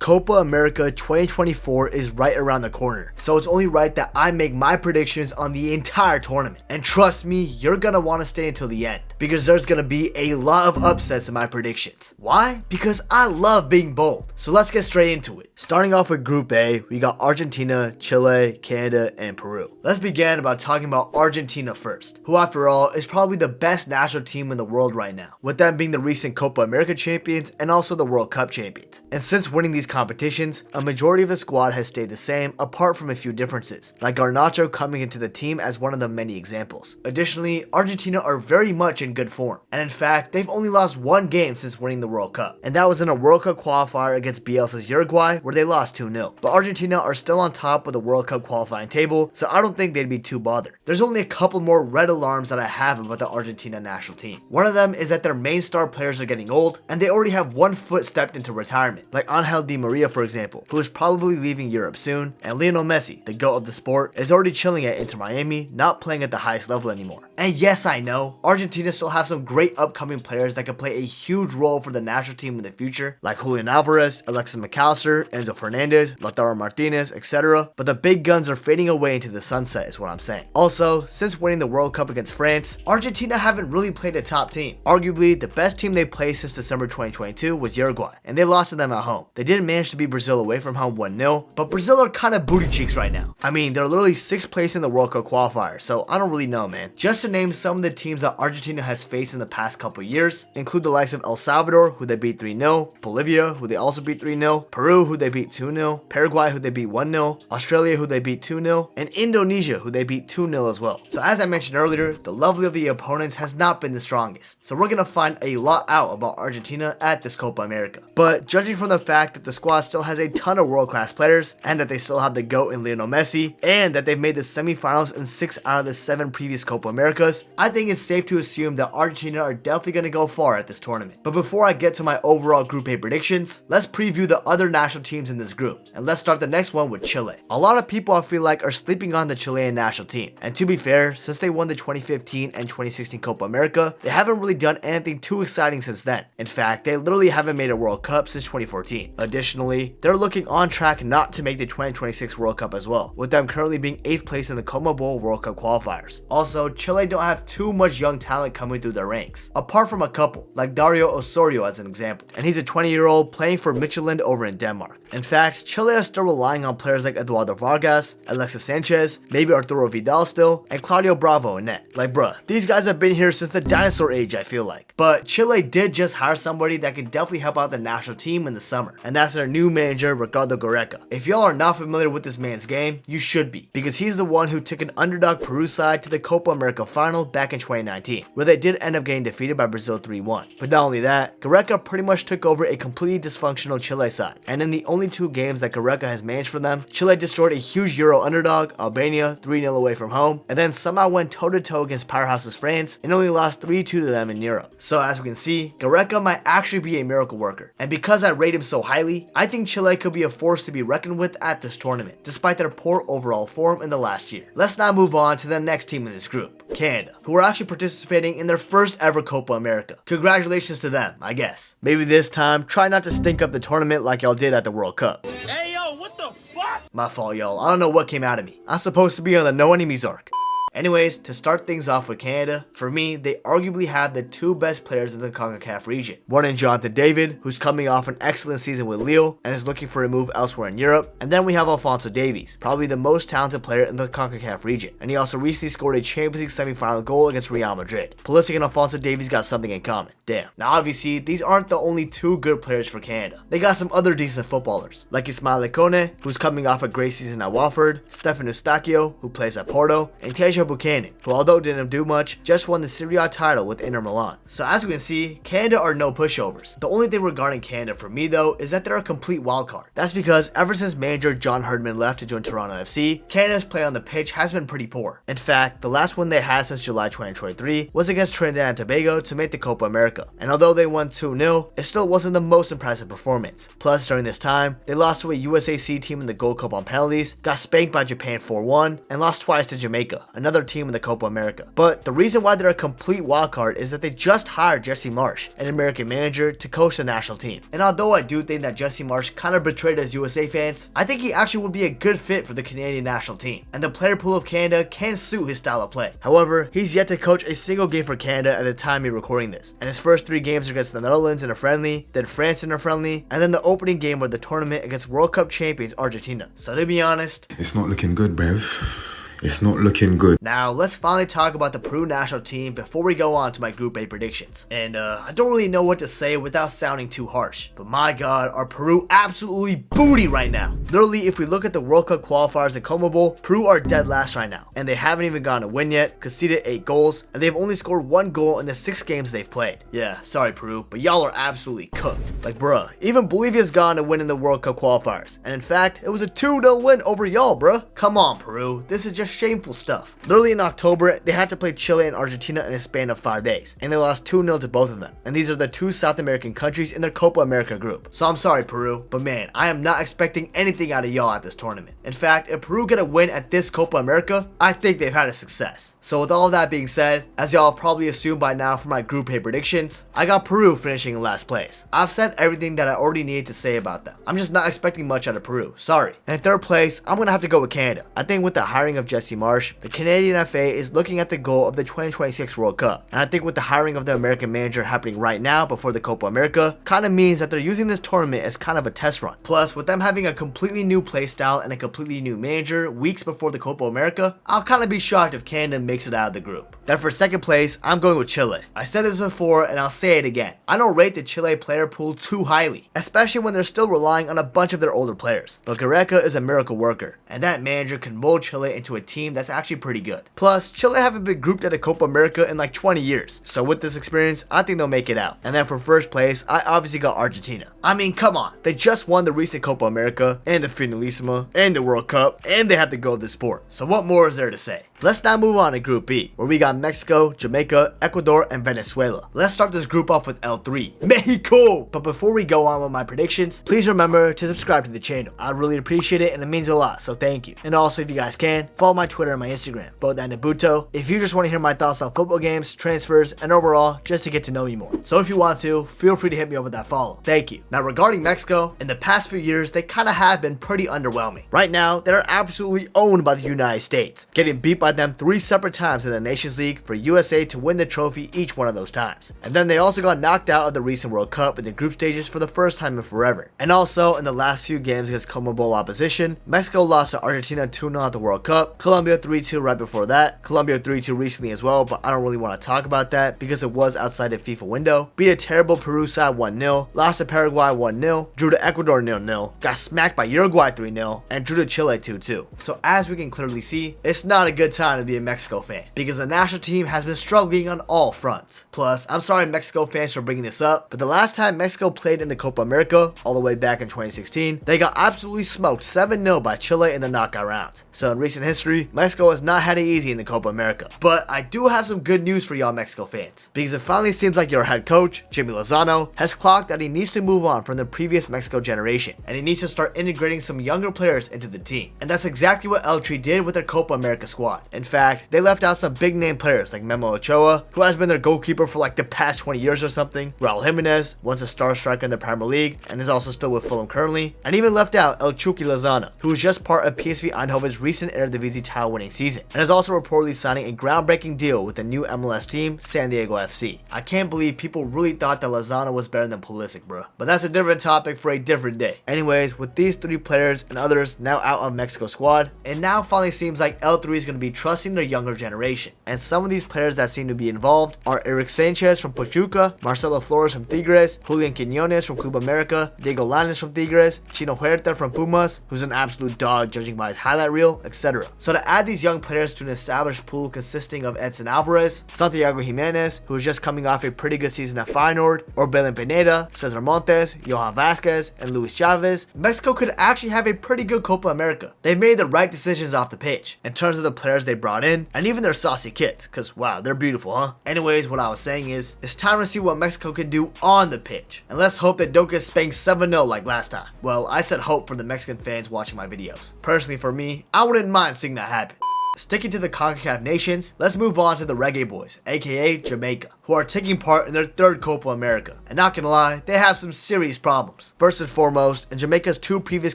Copa America 2024 is right around the corner, so it's only right that I make my predictions on the entire tournament. And trust me, you're gonna want to stay until the end, because there's gonna be a lot of upsets in my predictions. Why? Because I love being bold. So let's get straight into it. Starting off with Group A, we got Argentina, Chile, Canada, and Peru. Let's begin about talking about Argentina first, who after all is probably the best national team in the world right now, with them being the recent Copa America champions and also the World Cup champions. And since winning these competitions, a majority of the squad has stayed the same apart from a few differences, like Garnacho coming into the team as one of the many examples. Additionally, Argentina are very much in good form, and in fact, they've only lost one game since winning the World Cup, and that was in a World Cup qualifier against Bielsa's Uruguay, where they lost 2-0. But Argentina are still on top of the World Cup qualifying table, so I don't think they'd be too bothered. There's only a couple more red alarms that I have about the Argentina national team. One of them is that their main star players are getting old, and they already have one foot stepped into retirement, like Angel Di Maria for example, who is probably leaving Europe soon, and Lionel Messi, the GOAT of the sport, is already chilling at Inter Miami, not playing at the highest level anymore. And yes, I know, Argentina still have some great upcoming players that could play a huge role for the national team in the future, like Julian Alvarez, Alexis McAllister, Enzo Fernandez, Lautaro Martinez, etc. But the big guns are fading away into the sunset is what I'm saying. Also, since winning the World Cup against France, Argentina haven't really played a top team. Arguably, the best team they played since December 2022 was Uruguay, and they lost to them at home. They didn't manage to beat Brazil away from home 1-0, but Brazil are kind of booty cheeks right now. I mean, they're literally 6th place in the World Cup qualifier, so I don't really know, man. Just to name some of the teams that Argentina has faced in the past couple years, include the likes of El Salvador, who they beat 3-0, Bolivia, who they also beat 3-0, Peru, who they beat 2-0, Paraguay, who they beat 1-0, Australia, who they beat 2-0, and Indonesia, who they beat 2-0 as well. So as I mentioned earlier, the level of the opponents has not been the strongest, so we're gonna find a lot out about Argentina at this Copa America. But judging from the fact that the squad still has a ton of world-class players, and that they still have the GOAT in Lionel Messi, and that they've made the semifinals in 6 out of the 7 previous Copa Americas, I think it's safe to assume that Argentina are definitely gonna go far at this tournament. But before I get to my overall Group A predictions, let's preview the other national teams in this group, and let's start the next one with Chile. A lot of people I feel like are sleeping on the Chilean national team, and to be fair, since they won the 2015 and 2016 Copa America, they haven't really done anything too exciting since then. In fact, they literally haven't made a World Cup since 2014. Additionally, they're looking on track not to make the 2026 World Cup as well, with them currently being 8th place in the CONMEBOL World Cup qualifiers. Also, Chile don't have too much young talent coming through their ranks, apart from a couple, like Dario Osorio as an example, and he's a 20-year-old playing for Midtjylland over in Denmark. In fact, Chile are still relying on players like Eduardo Vargas, Alexis Sanchez, maybe Arturo Vidal still, and Claudio Bravo in net. Like bruh, these guys have been here since the dinosaur age I feel like. But Chile did just hire somebody that could definitely help out the national team in the summer, and that's their new manager Ricardo Gareca. If y'all are not familiar with this man's game, you should be, because he's the one who took an underdog Peru side to the Copa America final back in 2019, where they did end up getting defeated by Brazil 3-1. But not only that, Gareca pretty much took over a completely dysfunctional Chile side, and in the only 2 games that Gareca has managed for them, Chile destroyed a huge Euro underdog, Albania, 3-0 away from home, and then somehow went toe-to-toe against powerhouses France and only lost 3-2 to them in Europe. So as we can see, Gareca might actually be a miracle worker, and because I rate him so highly, I think Chile could be a force to be reckoned with at this tournament, despite their poor overall form in the last year. Let's now move on to the next team in this group, Canada, who are actually participating in their first ever Copa America. Congratulations to them, I guess. Maybe this time, try not to stink up the tournament like y'all did at the World Cup. Hey yo, what the fuck? My fault, y'all. I don't know what came out of me. I'm supposed to be on the no enemies arc. Anyways, to start things off with Canada, for me, they arguably have the 2 best players in the CONCACAF region. One in Jonathan David, who's coming off an excellent season with Lille and is looking for a move elsewhere in Europe. And then we have Alphonso Davies, probably the most talented player in the CONCACAF region. And he also recently scored a Champions League semi-final goal against Real Madrid. Pulisic and Alphonso Davies got something in common. Damn. Now obviously, these aren't the only 2 good players for Canada. They got some other decent footballers, like Ismail Ekone, who's coming off a great season at Watford, Stefan Eustachio, who plays at Porto, and Teja Buchanan, who although didn't do much, just won the Serie A title with Inter Milan. So as we can see, Canada are no pushovers. The only thing regarding Canada for me though is that they're a complete wildcard. That's because ever since manager John Herdman left to join Toronto FC, Canada's play on the pitch has been pretty poor. In fact, the last win they had since July 2023 was against Trinidad and Tobago to make the Copa America. And although they won 2-0, it still wasn't the most impressive performance. Plus, during this time, they lost to a USAC team in the Gold Cup on penalties, got spanked by Japan 4-1, and lost twice to Jamaica, another other team in the Copa America. But the reason why they're a complete wildcard is that they just hired Jesse Marsch, an American manager, to coach the national team. And although I do think that Jesse Marsch kind of betrayed us USA fans, I think he actually would be a good fit for the Canadian national team, and the player pool of Canada can suit his style of play. However, he's yet to coach a single game for Canada at the time of recording this, and his first 3 games are against the Netherlands in a friendly, then France in a friendly, and then the opening game of the tournament against World Cup champions Argentina. So to be honest, it's not looking good, bruv. It's not looking good. Now, let's finally talk about the Peru national team before we go on to my Group A predictions. And I don't really know what to say without sounding too harsh, but my god, are Peru absolutely booty right now. Literally, if we look at the World Cup qualifiers in CONMEBOL, Peru are dead last right now, and they haven't even gotten a win yet, conceded 8 goals, and they've only scored 1 goal in the 6 games they've played. Yeah, sorry Peru, but y'all are absolutely cooked. Like bruh, even Bolivia's gotten a win in the World Cup qualifiers, and in fact, it was a 2-0 win over y'all, bruh. Come on Peru, this is just shameful stuff. Literally in October, they had to play Chile and Argentina in a span of 5 days, and they lost 2-0 to both of them. And these are the 2 South American countries in their Copa America group. So I'm sorry Peru, but man, I am not expecting anything out of y'all at this tournament. In fact, if Peru get a win at this Copa America, I think they've had a success. So with all of that being said, as y'all have probably assumed by now from my Group A predictions, I got Peru finishing in last place. I've said everything that I already needed to say about them. I'm just not expecting much out of Peru, sorry. And in third place, I'm gonna have to go with Canada. I think with the hiring of Jesse Marsch, the Canadian FA is looking at the goal of the 2026 World Cup. And I think with the hiring of the American manager happening right now before the Copa America, kind of means that they're using this tournament as kind of a test run. Plus, with them having a completely new play style and a completely new manager weeks before the Copa America, I'll kind of be shocked if Canada makes it out of the group. Then for second place, I'm going with Chile. I said this before and I'll say it again. I don't rate the Chile player pool too highly, especially when they're still relying on a bunch of their older players. But Gareca is a miracle worker, and that manager can mold Chile into a team that's actually pretty good. Plus, Chile haven't been grouped at a Copa America in like 20 years, so with this experience, I think they'll make it out. And then for first place, I obviously got Argentina. I mean, come on, they just won the recent Copa America, and the Finalissima, and the World Cup, and they have to go to the sport. So what more is there to say? Let's now move on to Group B, where we got Mexico, Jamaica, Ecuador, and Venezuela. Let's start this group off with L3, Mexico! But before we go on with my predictions, please remember to subscribe to the channel. I'd really appreciate it and it means a lot, so thank you. And also, if you guys can, follow my Twitter and my Instagram, both at Nabuto, if you just want to hear my thoughts on football games, transfers, and overall, just to get to know me more. So if you want to, feel free to hit me up with that follow. Thank you. Now regarding Mexico, in the past few years, they kind of have been pretty underwhelming. Right now, they're absolutely owned by the United States, getting beat by them 3 separate times in the Nations League for USA to win the trophy each one of those times. And then they also got knocked out of the recent World Cup in the group stages for the first time in forever. And also, in the last few games against CONMEBOL opposition, Mexico lost to Argentina 2-0 at the World Cup, Colombia 3-2 right before that, Colombia 3-2 recently as well, but I don't really want to talk about that because it was outside the FIFA window, beat a terrible Peru side 1-0, lost to Paraguay 1-0, drew to Ecuador 0-0, got smacked by Uruguay 3-0, and drew to Chile 2-2. So as we can clearly see, it's not a good time to be a Mexico fan because the national team has been struggling on all fronts. Plus, I'm sorry Mexico fans for bringing this up, but the last time Mexico played in the Copa America, all the way back in 2016, they got absolutely smoked 7-0 by Chile in the knockout rounds. So in recent history, Mexico has not had it easy in the Copa America. But I do have some good news for y'all Mexico fans, because it finally seems like your head coach, Jimmy Lozano, has clocked that he needs to move on from the previous Mexico generation, and he needs to start integrating some younger players into the team. And that's exactly what El Tri did with their Copa America squad. In fact, they left out some big name players like Memo Ochoa, who has been their goalkeeper for like the past 20 years or something, Raul Jimenez, once a star striker in the Premier League and is also still with Fulham currently, and even left out El Chucky Lozano, who was just part of PSV Eindhoven's recent Eredivisie title winning season, and is also reportedly signing a groundbreaking deal with the new MLS team, San Diego FC. I can't believe people really thought that Lozano was better than Pulisic, bro. But that's a different topic for a different day. Anyways, with these 3 players and others now out of Mexico squad, it now finally seems like L3 is going to be trusting their younger generation. And some of these players that seem to be involved are Eric Sanchez from Pachuca, Marcelo Flores from Tigres, Julian Quiñones from Club America, Diego Lainez from Tigres, Chino Huerta from Pumas, who's an absolute dog judging by his highlight reel, etc. So to add these young players to an established pool consisting of Edson Alvarez, Santiago Jimenez, who is just coming off a pretty good season at Feyenoord, Orbelin Pineda, Cesar Montes, Johan Vasquez, and Luis Chavez, Mexico could actually have a pretty good Copa America. They've made the right decisions off the pitch, in terms of the players they brought in, and even their saucy kits, cause wow, they're beautiful, huh? Anyways, what I was saying is, it's time to see what Mexico can do on the pitch, and let's hope they don't get spanked 7-0 like last time. Well, I said hope for the Mexican fans watching my videos. Personally for me, I wouldn't mind seeing that happen. Sticking to the CONCACAF nations, let's move on to the Reggae Boys, aka Jamaica, who are taking part in their third Copa America. And not gonna lie, they have some serious problems. First and foremost, in Jamaica's 2 previous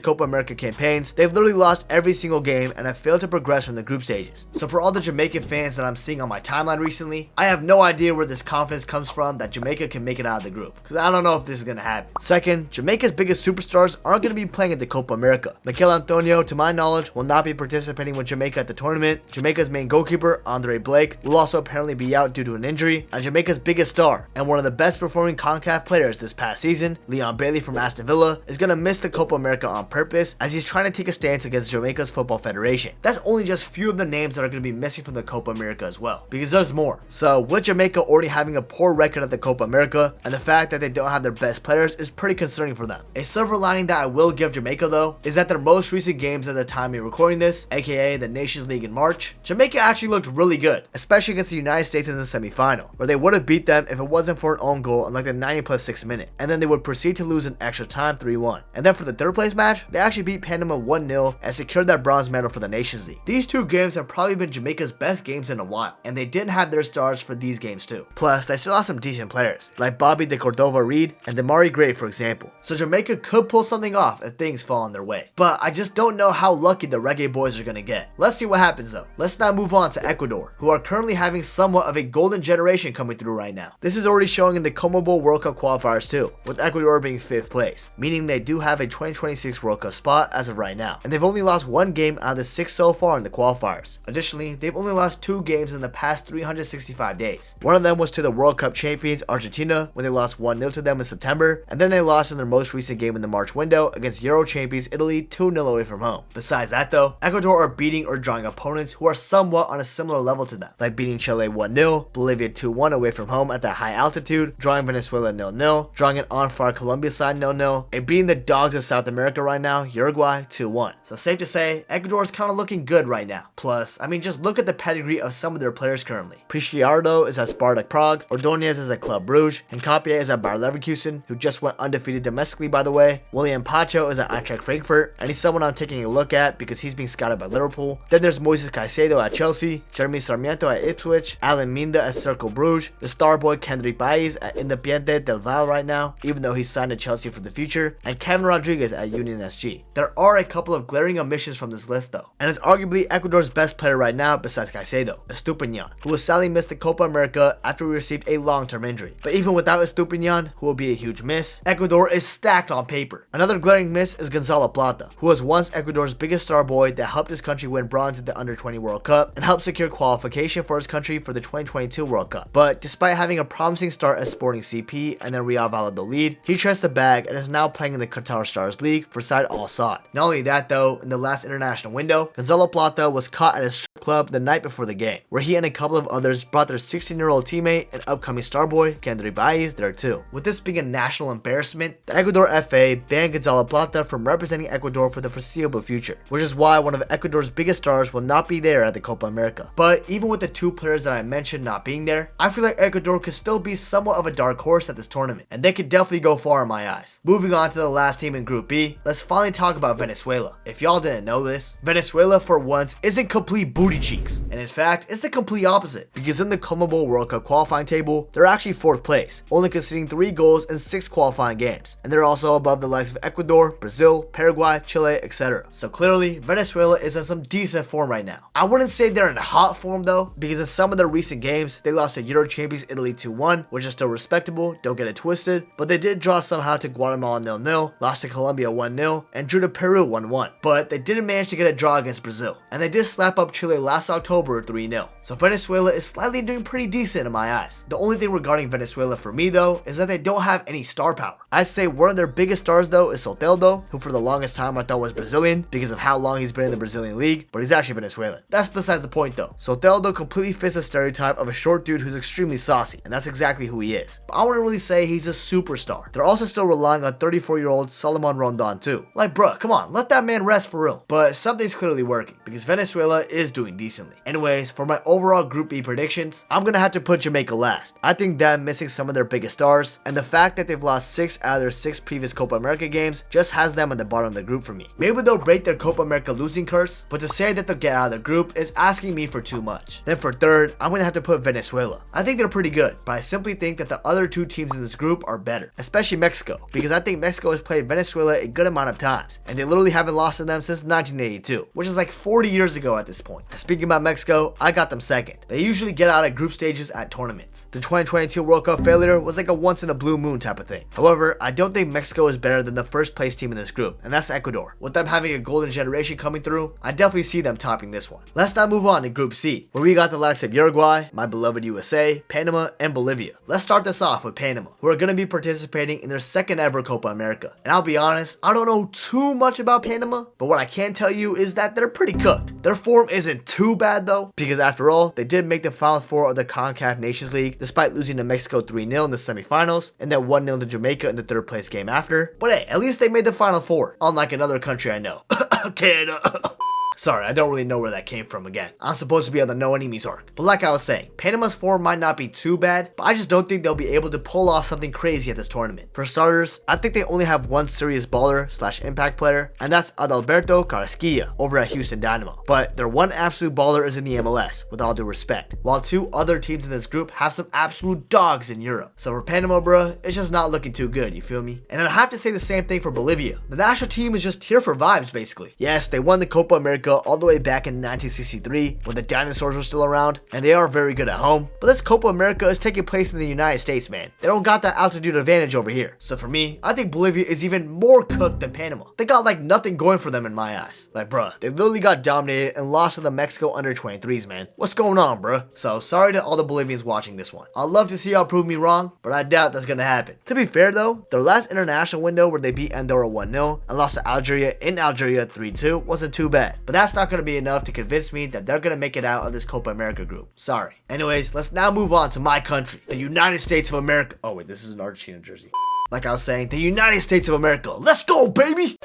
Copa America campaigns, they've literally lost every single game and have failed to progress from the group stages. So for all the Jamaican fans that I'm seeing on my timeline recently, I have no idea where this confidence comes from that Jamaica can make it out of the group, because I don't know if this is gonna happen. Second, Jamaica's biggest superstars aren't gonna be playing at the Copa America. Mikel Antonio, to my knowledge, will not be participating with Jamaica at the tournament. Jamaica's main goalkeeper, Andre Blake, will also apparently be out due to an injury, and Jamaica's biggest star and one of the best performing CONCACAF players this past season, Leon Bailey from Aston Villa, is gonna miss the Copa America on purpose as he's trying to take a stance against Jamaica's Football Federation. That's only just few of the names that are gonna be missing from the Copa America as well, because there's more. So with Jamaica already having a poor record at the Copa America, and the fact that they don't have their best players is pretty concerning for them. A silver lining that I will give Jamaica though, is that their most recent games at the time of recording this, aka the Nations League in March, Jamaica actually looked really good, especially against the United States in the semi-final, where they would have beat them if it wasn't for an own goal in like the 90+6 minute, and then they would proceed to lose in extra time 3-1. And then for the third place match, they actually beat Panama 1-0 and secured that bronze medal for the Nations League. These 2 games have probably been Jamaica's best games in a while, and they didn't have their stars for these games too. Plus, they still have some decent players, like Bobby de Cordova Reed and Damari Gray for example. So Jamaica could pull something off if things fall on their way. But I just don't know how lucky the Reggae Boys are gonna get. Let's see what happens though. Let's now move on to Ecuador, who are currently having somewhat of a golden generation coming through right now. This is already showing in the CONMEBOL World Cup qualifiers too, with Ecuador being 5th place, meaning they do have a 2026 World Cup spot as of right now. And they've only lost 1 game out of the 6 so far in the qualifiers. Additionally, they've only lost 2 games in the past 365 days. One of them was to the World Cup champions Argentina, when they lost 1-0 to them in September, and then they lost in their most recent game in the March window against Euro champions Italy 2-0 away from home. Besides that though, Ecuador are beating or drawing opponents who are somewhat on a similar level to them, like beating Chile 1-0, Bolivia 2-1 away from home at that high altitude, drawing Venezuela 0-0, drawing an on-fire Colombia side 0-0, and beating the dogs of South America right now, Uruguay 2-1. So safe to say, Ecuador is kind of looking good right now. Plus, I mean, just look at the pedigree of some of their players currently. Preciado is at Spartak Prague, Ordonez is at Club Brugge, Hincapie is at Bayer Leverkusen, who just went undefeated domestically by the way, William Pacho is at Eintracht Frankfurt, and he's someone I'm taking a look at because he's being scouted by Liverpool. Then there's Moises Caicedo at Chelsea, Jeremy Sarmiento at Ipswich, Alan Minda at Cercle Brugge, the star boy Kendrick Baez at Independiente del Valle right now, even though he's signed to Chelsea for the future, and Kevin Rodriguez at Union SG. There are a couple of glaring omissions from this list though, and it's arguably Ecuador's best player right now besides Caicedo, Estupiñán, who will sadly miss the Copa America after he received a long-term injury. But even without Estupiñán, who will be a huge miss, Ecuador is stacked on paper. Another glaring miss is Gonzalo Plata, who was once Ecuador's biggest star boy that helped his country win bronze at the Under-20 World Cup and helped secure qualification for his country for the 2022 World Cup. But despite having a promising start at Sporting CP and then Real Valladolid, he traced the bag and is now playing in the Qatar Stars League for side Al Sadd. Not only that though, in the last international window, Gonzalo Plata was caught at his strip club the night before the game, where he and a couple of others brought their 16-year-old teammate and upcoming star boy, Kendrick Baez, there too. With this being a national embarrassment, the Ecuador FA banned Gonzalo Plata from representing Ecuador for the foreseeable future, which is why one of Ecuador's biggest stars will not be there at the Copa America. But even with the 2 players that I mentioned not being there, I feel like Ecuador could still be somewhat of a dark horse at this tournament, and they could definitely go far in my eyes. Moving on to the last team in Group B, let's finally talk about Venezuela. If y'all didn't know this, Venezuela for once isn't complete booty cheeks, and in fact, it's the complete opposite, because in the CONMEBOL World Cup qualifying table, they're actually 4th place, only conceding 3 goals in 6 qualifying games, and they're also above the likes of Ecuador, Brazil, Paraguay, Chile, etc. So clearly, Venezuela is in some decent form right now. I wouldn't say they're in hot form though, because in some of their recent games, they lost to Euro champions Italy 2-1, which is still respectable, don't get it twisted, but they did draw somehow to Guatemala 0-0, lost to Colombia 1-0, and drew to Peru 1-1, but they didn't manage to get a draw against Brazil, and they did slap up Chile last October 3-0. So Venezuela is slightly doing pretty decent in my eyes. The only thing regarding Venezuela for me though, is that they don't have any star power. I'd say one of their biggest stars though is Soteldo, who for the longest time I thought was Brazilian because of how long he's been in the Brazilian league, but he's actually Venezuelan. That's besides the point though. Soteldo completely fits the stereotype of a short dude who's extremely saucy, and that's exactly who he is. But I wouldn't really say he's a superstar. They're also still relying on 34-year-old Solomon Rondon too. Like bruh, come on, let that man rest for real. But something's clearly working, because Venezuela is doing doing decently. Anyways, for my overall Group B predictions, I'm gonna have to put Jamaica last. I think them missing some of their biggest stars, and the fact that they've lost 6 out of their 6 previous Copa America games just has them at the bottom of the group for me. Maybe they'll break their Copa America losing curse, but to say that they'll get out of the group is asking me for too much. Then for third, I'm gonna have to put Venezuela. I think they're pretty good, but I simply think that the other 2 teams in this group are better, especially Mexico, because I think Mexico has played Venezuela a good amount of times, and they literally haven't lost to them since 1982, which is like 40 years ago at this point. And speaking about Mexico, I got them second. They usually get out of group stages at tournaments. The 2022 World Cup failure was like a once in a blue moon type of thing. However, I don't think Mexico is better than the first place team in this group, and that's Ecuador. With them having a golden generation coming through, I definitely see them topping this one. Let's now move on to Group C, where we got the likes of Uruguay, my beloved USA, Panama, and Bolivia. Let's start this off with Panama, who are going to be participating in their second ever Copa America. And I'll be honest, I don't know too much about Panama, but what I can tell you is that they're pretty cooked. Their form isn't too bad though, because after all, they did make the Final Four of the CONCACAF Nations League despite losing to Mexico 3-0 in the semifinals and then 1-0 to Jamaica in the third place game after. But hey, at least they made the Final Four, unlike another country I know. Canada. Sorry, I don't really know where that came from again. I'm supposed to be on the no enemies arc. But like I was saying, Panama's form might not be too bad, but I just don't think they'll be able to pull off something crazy at this tournament. For starters, I think they only have one serious baller / impact player, and that's Adalberto Carrasquilla over at Houston Dynamo. But their one absolute baller is in the MLS, with all due respect, while 2 other teams in this group have some absolute dogs in Europe. So for Panama, bruh, it's just not looking too good, you feel me? And I have to say the same thing for Bolivia. The national team is just here for vibes, basically. Yes, they won the Copa America all the way back in 1963 when the dinosaurs were still around, and they are very good at home, but this Copa America is taking place in the United States, man. They don't got that altitude advantage over here. So for me, I think Bolivia is even more cooked than Panama. They got like nothing going for them in my eyes. Like bruh, they literally got dominated and lost to the Mexico under-23s, man. What's going on, bruh? So sorry to all the Bolivians watching this one. I'd love to see y'all prove me wrong, but I doubt that's gonna happen. To be fair though, their last international window where they beat Andorra 1-0 and lost to Algeria in Algeria 3-2 wasn't too bad, but that's not gonna be enough to convince me that they're gonna make it out of this Copa America group. Sorry. Anyways, let's now move on to my country, the United States of America. Oh wait, this is an Argentina jersey. Like I was saying, the United States of America. Let's go, baby!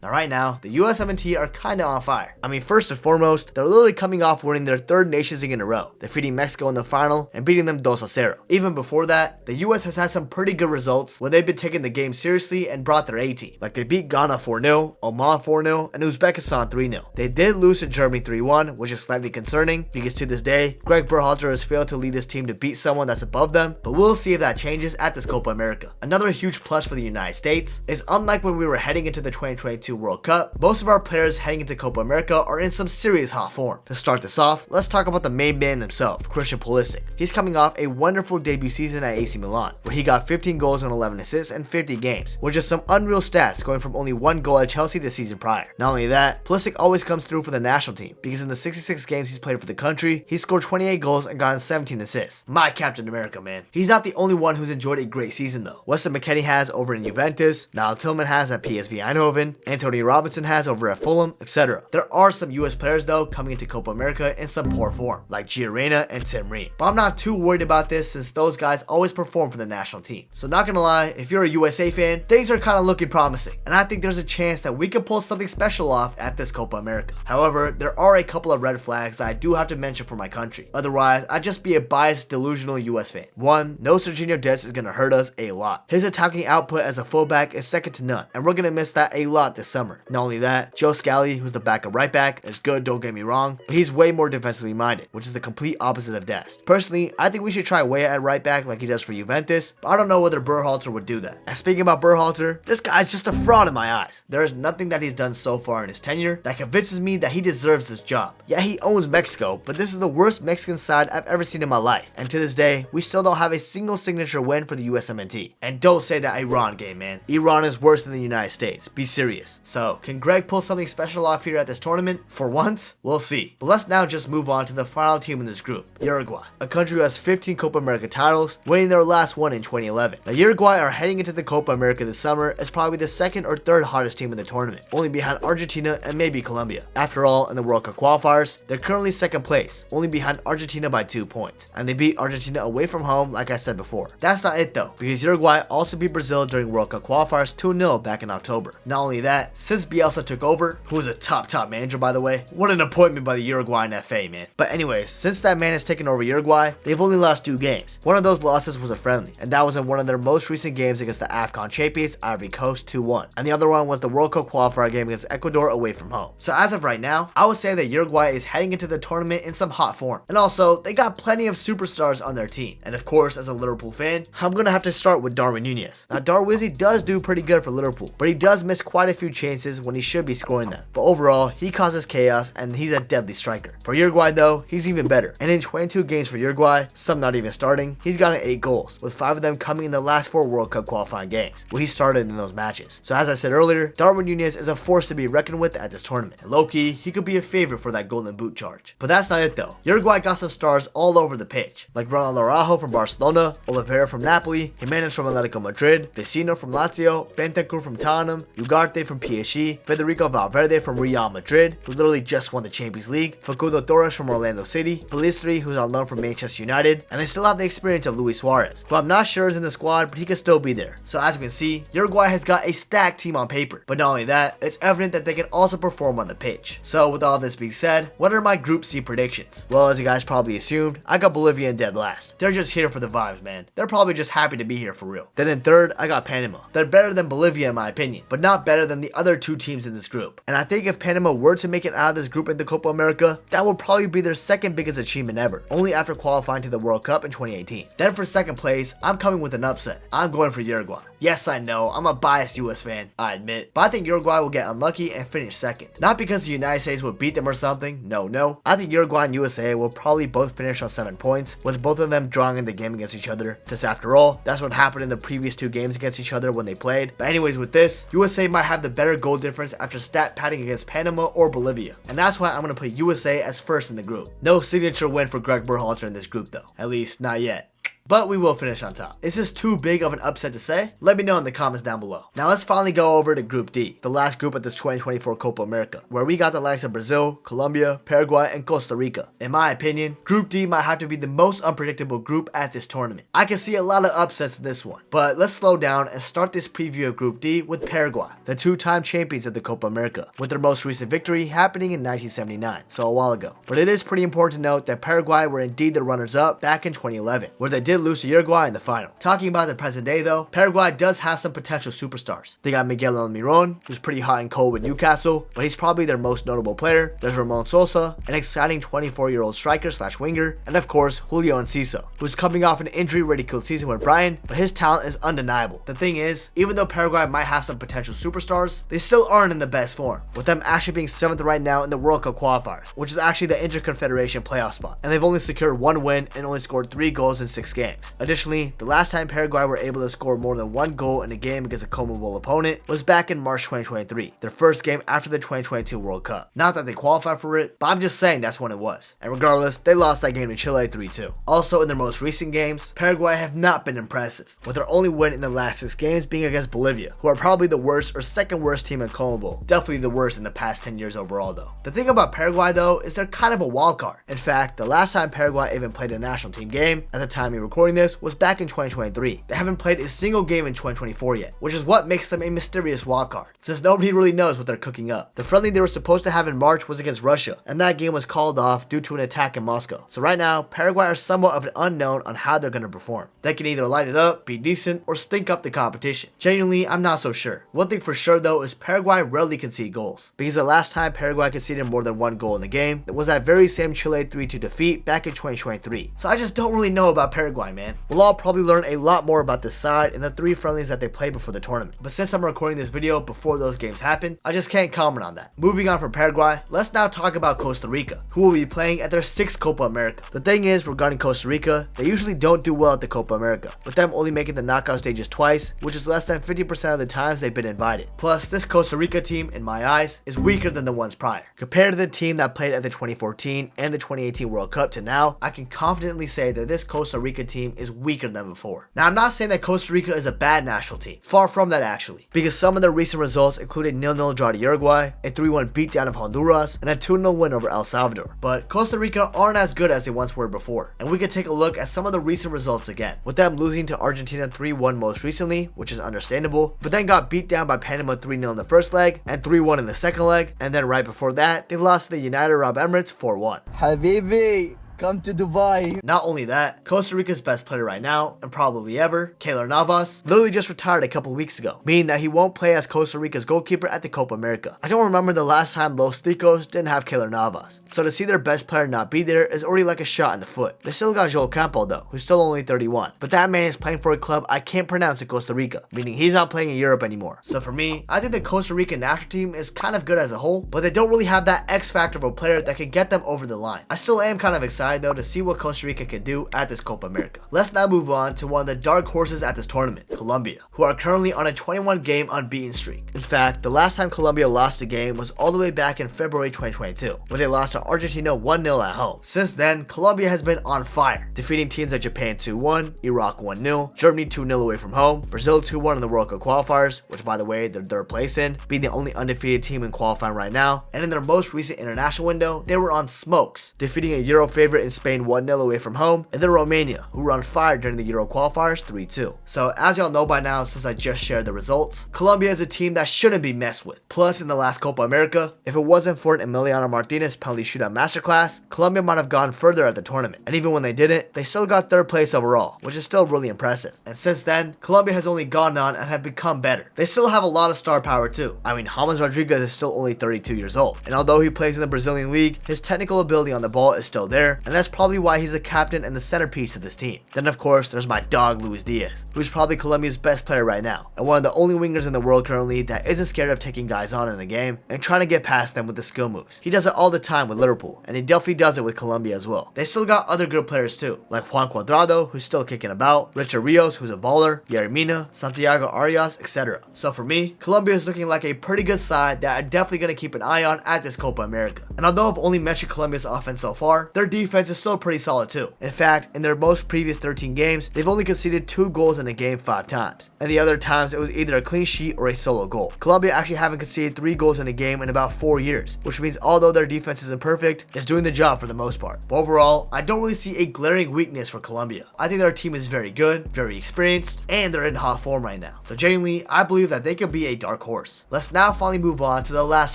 Now right now, the US-17 are kinda on fire. I mean, first and foremost, they're literally coming off winning their 3rd Nations League in a row, defeating Mexico in the final and beating them 2-0. Even before that, the US has had some pretty good results when they've been taking the game seriously and brought their A-team. Like they beat Ghana 4-0, Oman 4-0, and Uzbekistan 3-0. They did lose to Germany 3-1, which is slightly concerning because to this day, Greg Berhalter has failed to lead his team to beat someone that's above them, but we'll see if that changes at this Copa America. Another huge plus for the United States is unlike when we were heading into the 2022 World Cup, most of our players heading into Copa America are in some serious hot form. To start this off, let's talk about the main man himself, Christian Pulisic. He's coming off a wonderful debut season at AC Milan, where he got 15 goals and 11 assists in 50 games, which is some unreal stats going from only 1 goal at Chelsea the season prior. Not only that, Pulisic always comes through for the national team, because in the 66 games he's played for the country, he scored 28 goals and gotten 17 assists. My Captain America, man. He's not the only one who's enjoyed a great season though. Weston McKennie has over in Juventus, Niall Tillman has at PSV Eindhoven, Anthony Robinson has over at Fulham, etc. There are some US players though coming into Copa America in some poor form, like Gio Reyna and Tim Ream. But I'm not too worried about this since those guys always perform for the national team. So not gonna lie, if you're a USA fan, things are kind of looking promising, and I think there's a chance that we can pull something special off at this Copa America. However, there are a couple of red flags that I do have to mention for my country. Otherwise, I'd just be a biased, delusional US fan. One, no Serginho Dest is gonna hurt us a lot. His attacking output as a fullback is second to none, and we're gonna miss that a lot this summer. Not only that, Joe Scally, who's the backup right back, is good, don't get me wrong, but he's way more defensively minded, which is the complete opposite of Dest. Personally, I think we should try Weah at right back like he does for Juventus, but I don't know whether Berhalter would do that. And speaking about Berhalter, this guy's just a fraud in my eyes. There is nothing that he's done so far in his tenure that convinces me that he deserves this job. Yeah, he owns Mexico, but this is the worst Mexican side I've ever seen in my life, and to this day, we still don't have a single signature win for the USMNT. And don't say that Iran game, man. Iran is worse than the United States. Be serious. So, can Greg pull something special off here at this tournament? For once, we'll see. But let's now just move on to the final team in this group, Uruguay, a country who has 15 Copa America titles, winning their last one in 2011. Now Uruguay are heading into the Copa America this summer as probably the 2nd or 3rd hottest team in the tournament, only behind Argentina and maybe Colombia. After all, in the World Cup qualifiers, they're currently 2nd place, only behind Argentina by 2 points, and they beat Argentina away from home like I said before. That's not it though, because Uruguay also beat Brazil during World Cup qualifiers 2-0 back in October. Not only that, that since Bielsa took over, who is a top manager by the way. What an appointment by the Uruguayan FA, man. But anyways, since that man has taken over Uruguay, they've only lost 2 games. One of those losses was a friendly, and that was in one of their most recent games against the AFCON champions Ivory Coast 2-1. And the other one was the World Cup qualifier game against Ecuador away from home. So as of right now, I would say that Uruguay is heading into the tournament in some hot form. And also, they got plenty of superstars on their team. And of course, as a Liverpool fan, I'm gonna have to start with Darwin Núñez. Now, Darwizzy does do pretty good for Liverpool, but he does miss quite a few chances when he should be scoring them. But overall, he causes chaos and he's a deadly striker. For Uruguay though, he's even better. And in 22 games for Uruguay, some not even starting, he's gotten 8 goals, with 5 of them coming in the last 4 World Cup qualifying games, where he started in those matches. So as I said earlier, Darwin Núñez is a force to be reckoned with at this tournament. And low-key, he could be a favorite for that golden boot charge. But that's not it though. Uruguay got some stars all over the pitch, like Ronaldo Araujo from Barcelona, Oliveira from Napoli, Jimenez from Atletico Madrid, Vecino from Lazio, Bentancur from Tottenham, Ugarte from PSG, Federico Valverde from Real Madrid, who literally just won the Champions League, Facundo Torres from Orlando City, Pelistri, who's on loan from Manchester United, and they still have the experience of Luis Suarez, who I'm not sure is in the squad, but he can still be there. So as you can see, Uruguay has got a stacked team on paper. But not only that, it's evident that they can also perform on the pitch. So with all this being said, what are my Group C predictions? Well, as you guys probably assumed, I got Bolivia in dead last. They're just here for the vibes, man. They're probably just happy to be here for real. Then in third, I got Panama. They're better than Bolivia in my opinion, but not better than the other 2 teams in this group. And I think if Panama were to make it out of this group in the Copa America, that would probably be their second biggest achievement ever, only after qualifying to the World Cup in 2018. Then for second place, I'm coming with an upset. I'm going for Uruguay. Yes, I know, I'm a biased US fan, I admit, but I think Uruguay will get unlucky and finish second. Not because the United States will beat them or something, no. I think Uruguay and USA will probably both finish on 7 points, with both of them drawing in the game against each other, since after all, that's what happened in the previous 2 games against each other when they played. But anyways, with this, USA might have the better goal difference after stat padding against Panama or Bolivia, and that's why I'm going to put USA as first in the group. No signature win for Greg Berhalter in this group though, at least not yet. But we will finish on top. Is this too big of an upset to say? Let me know in the comments down below. Now let's finally go over to Group D, the last group of this 2024 Copa America, where we got the likes of Brazil, Colombia, Paraguay, and Costa Rica. In my opinion, Group D might have to be the most unpredictable group at this tournament. I can see a lot of upsets in this one, but let's slow down and start this preview of Group D with Paraguay, the 2-time champions of the Copa America, with their most recent victory happening in 1979, so a while ago. But it is pretty important to note that Paraguay were indeed the runners-up back in 2011, where they did lose to Uruguay in the final. Talking about the present day though, Paraguay does have some potential superstars. They got Miguel Almiron, who's pretty hot and cold with Newcastle, but he's probably their most notable player. There's Ramon Sosa, an exciting 24-year-old striker / winger, and of course Julio Enciso, who's coming off an injury-ridiculed season with Brian, but his talent is undeniable. The thing is, even though Paraguay might have some potential superstars, they still aren't in the best form, with them actually being 7th right now in the World Cup qualifiers, which is actually the Interconfederation playoff spot, and they've only secured 1 win and only scored 3 goals in 6 games. Additionally, the last time Paraguay were able to score more than 1 goal in a game against a CONMEBOL opponent was back in March 2023, their first game after the 2022 World Cup. Not that they qualified for it, but I'm just saying that's when it was. And regardless, they lost that game to Chile 3-2. Also, in their most recent games, Paraguay have not been impressive, with their only win in the last 6 games being against Bolivia, who are probably the worst or second worst team in CONMEBOL. Definitely the worst in the past 10 years overall though. The thing about Paraguay though is they're kind of a wild card. In fact, the last time Paraguay even played a national team game, at the time of recording this, was back in 2023. They haven't played a single game in 2024 yet, which is what makes them a mysterious wildcard, since nobody really knows what they're cooking up. The friendly they were supposed to have in March was against Russia, and that game was called off due to an attack in Moscow. So right now, Paraguay are somewhat of an unknown on how they're going to perform. They can either light it up, be decent, or stink up the competition. Genuinely, I'm not so sure. One thing for sure though is Paraguay rarely concede goals, because the last time Paraguay conceded more than 1 goal in the game was that very same Chile 3-2 defeat back in 2023. So I just don't really know about Paraguay, man. We'll all probably learn a lot more about this side in the 3 friendlies that they played before the tournament. But since I'm recording this video before those games happen, I just can't comment on that. Moving on from Paraguay, let's now talk about Costa Rica, who will be playing at their 6th Copa America. The thing is, regarding Costa Rica, they usually don't do well at the Copa America, with them only making the knockout stages twice, which is less than 50% of the times they've been invited. Plus, this Costa Rica team, in my eyes, is weaker than the ones prior. Compared to the team that played at the 2014 and the 2018 World Cup to now, I can confidently say that this Costa Rica team team is weaker than before. Now, I'm not saying that Costa Rica is a bad national team. Far from that, actually. Because some of their recent results included 0-0 draw to Uruguay, a 3-1 beatdown of Honduras, and a 2-0 win over El Salvador. But Costa Rica aren't as good as they once were before. And we can take a look at some of the recent results again. With them losing to Argentina 3-1 most recently, which is understandable, but then got beat down by Panama 3-0 in the first leg, and 3-1 in the second leg, and then right before that, they lost to the United Arab Emirates 4-1. Habibi, come to Dubai. Not only that, Costa Rica's best player right now, and probably ever, Keylor Navas, literally just retired a couple weeks ago, meaning that he won't play as Costa Rica's goalkeeper at the Copa America. I don't remember the last time Los Ticos didn't have Keylor Navas, so to see their best player not be there is already like a shot in the foot. They still got Joel Campo though, who's still only 31, but that man is playing for a club I can't pronounce in Costa Rica, meaning he's not playing in Europe anymore. So for me, I think the Costa Rican national team is kind of good as a whole, but they don't really have that X factor of a player that can get them over the line. I still am kind of excited though to see what Costa Rica can do at this Copa America. Let's now move on to one of the dark horses at this tournament, Colombia, who are currently on a 21 game unbeaten streak. In fact, the last time Colombia lost a game was all the way back in February 2022, when they lost to Argentina 1-0 at home. Since then, Colombia has been on fire, defeating teams like Japan 2-1, Iraq 1-0, Germany 2-0 away from home, Brazil 2-1 in the World Cup qualifiers, which by the way, they're third place in, being the only undefeated team in qualifying right now, and in their most recent international window, they were on smokes, defeating a Euro favorite in Spain 1-0 away from home, and then Romania, who were on fire during the Euro qualifiers 3-2. So as y'all know by now, since I just shared the results, Colombia is a team that shouldn't be messed with. Plus, in the last Copa America, if it wasn't for an Emiliano Martinez penalty shootout masterclass, Colombia might have gone further at the tournament. And even when they didn't, they still got third place overall, which is still really impressive. And since then, Colombia has only gone on and have become better. They still have a lot of star power too. I mean, James Rodriguez is still only 32 years old, and although he plays in the Brazilian league, his technical ability on the ball is still there, and that's probably why he's the captain and the centerpiece of this team. Then of course, there's my dog Luis Diaz, who's probably Colombia's best player right now, and one of the only wingers in the world currently that isn't scared of taking guys on in the game and trying to get past them with the skill moves. He does it all the time with Liverpool, and he definitely does it with Colombia as well. They still got other good players too, like Juan Cuadrado, who's still kicking about, Richard Rios, who's a baller, Yerry Mina, Santiago Arias, etc. So for me, Colombia is looking like a pretty good side that I'm definitely going to keep an eye on at this Copa America. And although I've only mentioned Colombia's offense so far, their defense is still pretty solid too. In fact, in their most previous 13 games, they've only conceded 2 goals in a game 5 times, and the other times it was either a clean sheet or a solo goal. Colombia actually haven't conceded 3 goals in a game in about 4 years, which means although their defense isn't perfect, it's doing the job for the most part. But overall, I don't really see a glaring weakness for Colombia. I think their team is very good, very experienced, and they're in hot form right now. So genuinely, I believe that they could be a dark horse. Let's now finally move on to the last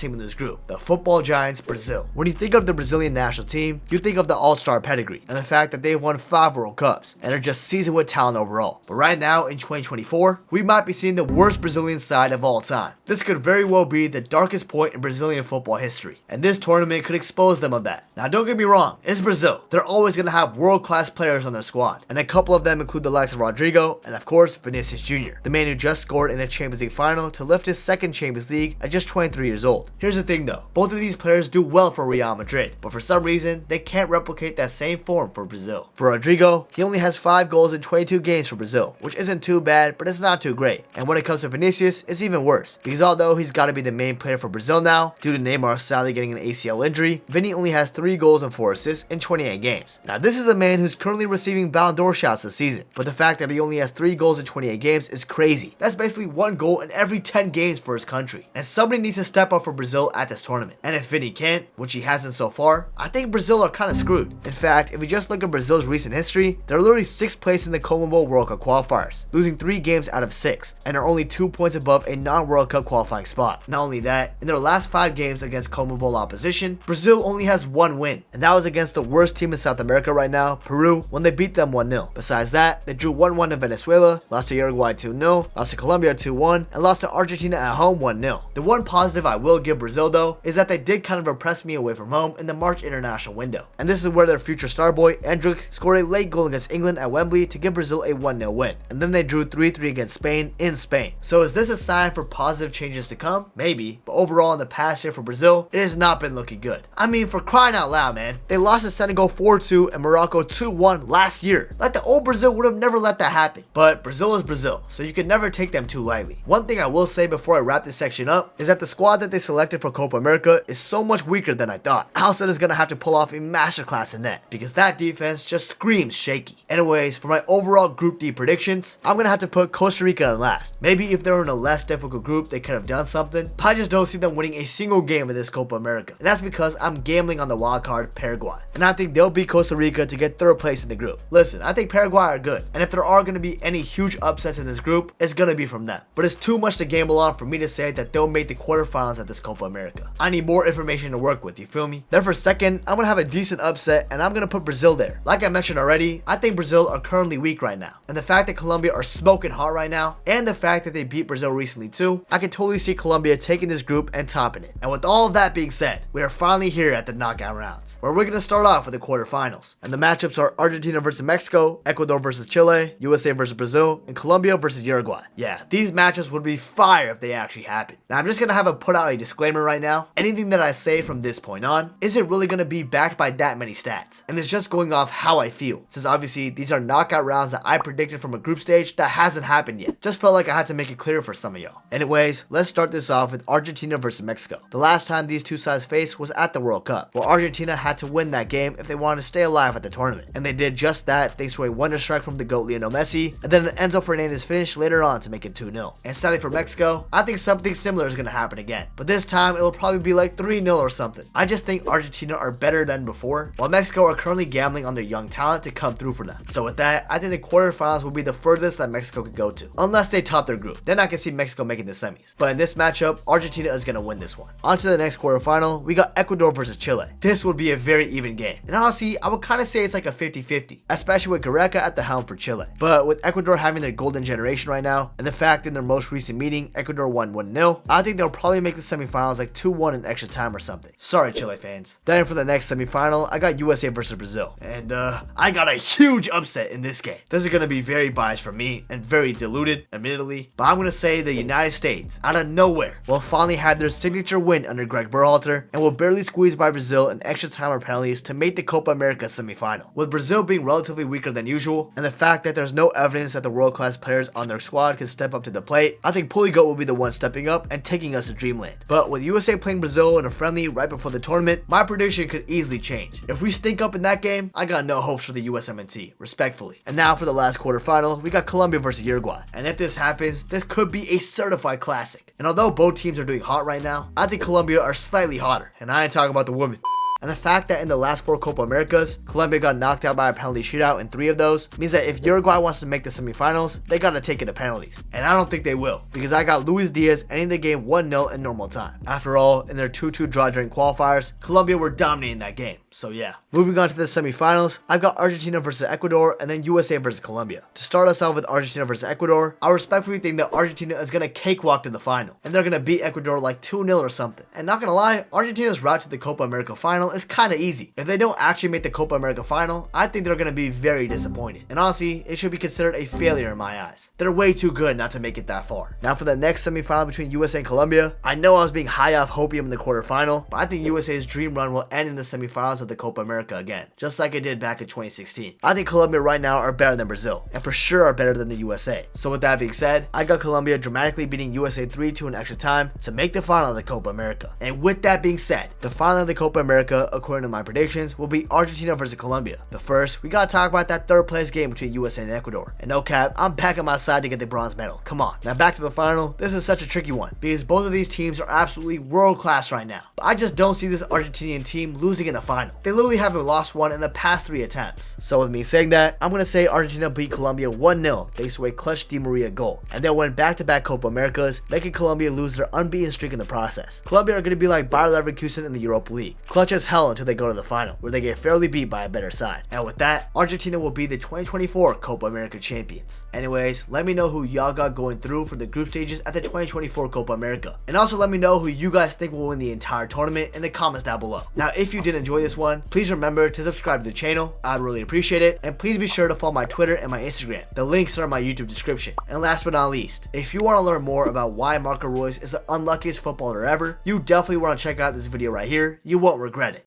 team in this group, the football giants Brazil. When you think of the Brazilian national team, you think of the all-star pedigree and the fact that they've won 5 World Cups and are just seasoned with talent overall. But right now in 2024, we might be seeing the worst Brazilian side of all time. This could very well be the darkest point in Brazilian football history, and this tournament could expose them of that. Now don't get me wrong, it's Brazil. They're always going to have world-class players on their squad, and a couple of them include the likes of Rodrigo and of course Vinicius Jr., the man who just scored in a Champions League final to lift his second Champions League at just 23 years old. Here's the thing though, both of these players do well for Real Madrid, but for some reason they can't replicate that same form for Brazil. For Rodrigo, he only has 5 goals in 22 games for Brazil, which isn't too bad, but it's not too great. And when it comes to Vinicius, it's even worse, because although he's got to be the main player for Brazil now, due to Neymar sadly getting an ACL injury, Vini only has 3 goals and 4 assists in 28 games. Now this is a man who's currently receiving Ballon d'Or shots this season, but the fact that he only has 3 goals in 28 games is crazy. That's basically 1 goal in every 10 games for his country, and somebody needs to step up for Brazil at this tournament. And if Vini can't, which he hasn't so far, I think Brazil are kind of screwed. In fact, if we just look at Brazil's recent history, they're literally 6th place in the Commonwealth World Cup qualifiers, losing 3 games out of 6, and are only 2 points above a non-World Cup qualifying spot. Not only that, in their last 5 games against Commonwealth opposition, Brazil only has 1 win, and that was against the worst team in South America right now, Peru, when they beat them 1-0. Besides that, they drew 1-1 in Venezuela, lost to Uruguay 2-0, lost to Colombia 2-1, and lost to Argentina at home 1-0. The one positive I will give Brazil though, is that they did kind of impress me away from home in the March international window, and this is where their future star boy, Endrick, scored a late goal against England at Wembley to give Brazil a 1-0 win, and then they drew 3-3 against Spain in Spain. So is this a sign for positive changes to come? Maybe, but overall in the past year for Brazil, it has not been looking good. I mean, for crying out loud, man, they lost to Senegal 4-2 and Morocco 2-1 last year. Like the old Brazil would have never let that happen. But Brazil is Brazil, so you can never take them too lightly. One thing I will say before I wrap this section up is that the squad that they selected for Copa America is so much weaker than I thought. Alisson is going to have to pull off a masterclass pass the net because that defense just screams shaky. Anyways, for my overall Group D predictions, I'm gonna have to put Costa Rica in last. Maybe if they were in a less difficult group, they could have done something, but I just don't see them winning a single game in this Copa America. And that's because I'm gambling on the wild card Paraguay. And I think they'll beat Costa Rica to get third place in the group. Listen, I think Paraguay are good, and if there are gonna be any huge upsets in this group, it's gonna be from them. But it's too much to gamble on for me to say that they'll make the quarterfinals at this Copa America. I need more information to work with, you feel me? Then for second, I'm gonna have a decent upset, and I'm gonna put Brazil there. Like I mentioned already, I think Brazil are currently weak right now. And the fact that Colombia are smoking hot right now, and the fact that they beat Brazil recently too, I can totally see Colombia taking this group and topping it. And with all of that being said, we are finally here at the knockout rounds, where we're gonna start off with the quarterfinals. And the matchups are Argentina versus Mexico, Ecuador versus Chile, USA versus Brazil, and Colombia versus Uruguay. Yeah, these matchups would be fire if they actually happen. Now I'm just gonna have to put out a disclaimer right now. Anything that I say from this point on isn't really gonna be backed by that many stats, and it's just going off how I feel, since obviously these are knockout rounds that I predicted from a group stage that hasn't happened yet. Just felt like I had to make it clear for some of y'all. Anyways, let's start this off with Argentina versus Mexico. The last time these two sides faced was at the World Cup, where Argentina had to win that game if they wanted to stay alive at the tournament, and they did just that thanks to a wonder strike from the GOAT Lionel Messi, and then an Enzo Fernandez finish later on to make it 2-0. And sadly for Mexico, I think something similar is gonna happen again, but this time it'll probably be like 3-0 or something. I just think Argentina are better than before, while Mexico are currently gambling on their young talent to come through for them. So with that, I think the quarterfinals will be the furthest that Mexico could go to, unless they top their group. Then I can see Mexico making the semis. But in this matchup, Argentina is gonna win this one. On to the next quarterfinal, we got Ecuador versus Chile. This would be a very even game, and honestly, I would kind of say it's like a 50-50, especially with Gareca at the helm for Chile. But with Ecuador having their golden generation right now, and the fact in their most recent meeting, Ecuador won 1-0, I think they'll probably make the semifinals like 2-1 in extra time or something. Sorry, Chile fans. Then for the next semifinal, I got USA versus Brazil, and I got a huge upset in this game. This is gonna be very biased for me and very diluted, admittedly, but I'm gonna say the United States, out of nowhere, will finally have their signature win under Greg Berhalter and will barely squeeze by Brazil in extra time or penalties to make the Copa America semifinal. With Brazil being relatively weaker than usual, and the fact that there's no evidence that the world-class players on their squad can step up to the plate, I think Puligoat will be the one stepping up and taking us to dreamland. But with USA playing Brazil in a friendly right before the tournament, my prediction could easily change. If we stink up in that game, I got no hopes for the USMNT, respectfully. And now for the last quarterfinal, we got Colombia versus Uruguay. And if this happens, this could be a certified classic. And although both teams are doing hot right now, I think Colombia are slightly hotter. And I ain't talking about the women. And the fact that in the last 4 Copa Americas, Colombia got knocked out by a penalty shootout in 3 of those means that if Uruguay wants to make the semifinals, they gotta take it to penalties. And I don't think they will, because I got Luis Diaz ending the game 1-0 in normal time. After all, in their 2-2 draw during qualifiers, Colombia were dominating that game. So yeah. Moving on to the semifinals, I've got Argentina versus Ecuador and then USA versus Colombia. To start us off with Argentina versus Ecuador, I respectfully think that Argentina is gonna cakewalk to the final, and they're gonna beat Ecuador like 2-0 or something. And not gonna lie, Argentina's route to the Copa America final is kinda easy. If they don't actually make the Copa America final, I think they're gonna be very disappointed. And honestly, it should be considered a failure in my eyes. They're way too good not to make it that far. Now for the next semifinal between USA and Colombia, I know I was being high off hopium in the quarterfinal, but I think USA's dream run will end in the semifinals of the Copa America again, just like it did back in 2016. I think Colombia right now are better than Brazil, and for sure are better than the USA. So with that being said, I got Colombia dramatically beating USA 3-2 in extra time to make the final of the Copa America. And with that being said, the final of the Copa America, according to my predictions, will be Argentina versus Colombia. But first, we gotta talk about that third place game between USA and Ecuador. And no cap, I'm back on my side to get the bronze medal. Come on. Now back to the final. This is such a tricky one, because both of these teams are absolutely world class right now. But I just don't see this Argentinian team losing in the final. They literally haven't lost one in the past 3 attempts. So with me saying that, I'm gonna say Argentina beat Colombia 1-0 thanks to a clutch Di Maria goal, and they'll win back-to-back Copa Americas, making Colombia lose their unbeaten streak in the process. Colombia are gonna be like Bayer Leverkusen in the Europa League, clutch as hell until they go to the final, where they get fairly beat by a better side. And with that, Argentina will be the 2024 Copa America champions. Anyways, let me know who y'all got going through for the group stages at the 2024 Copa America, and also let me know who you guys think will win the entire tournament in the comments down below. Now if you did enjoy this one, please remember to subscribe to the channel. I'd really appreciate it, and please be sure to follow my Twitter and my Instagram. The links are in my YouTube description. And last but not least, if you want to learn more about why Marco Reus is the unluckiest footballer ever, you definitely want to check out this video right here. You won't regret it.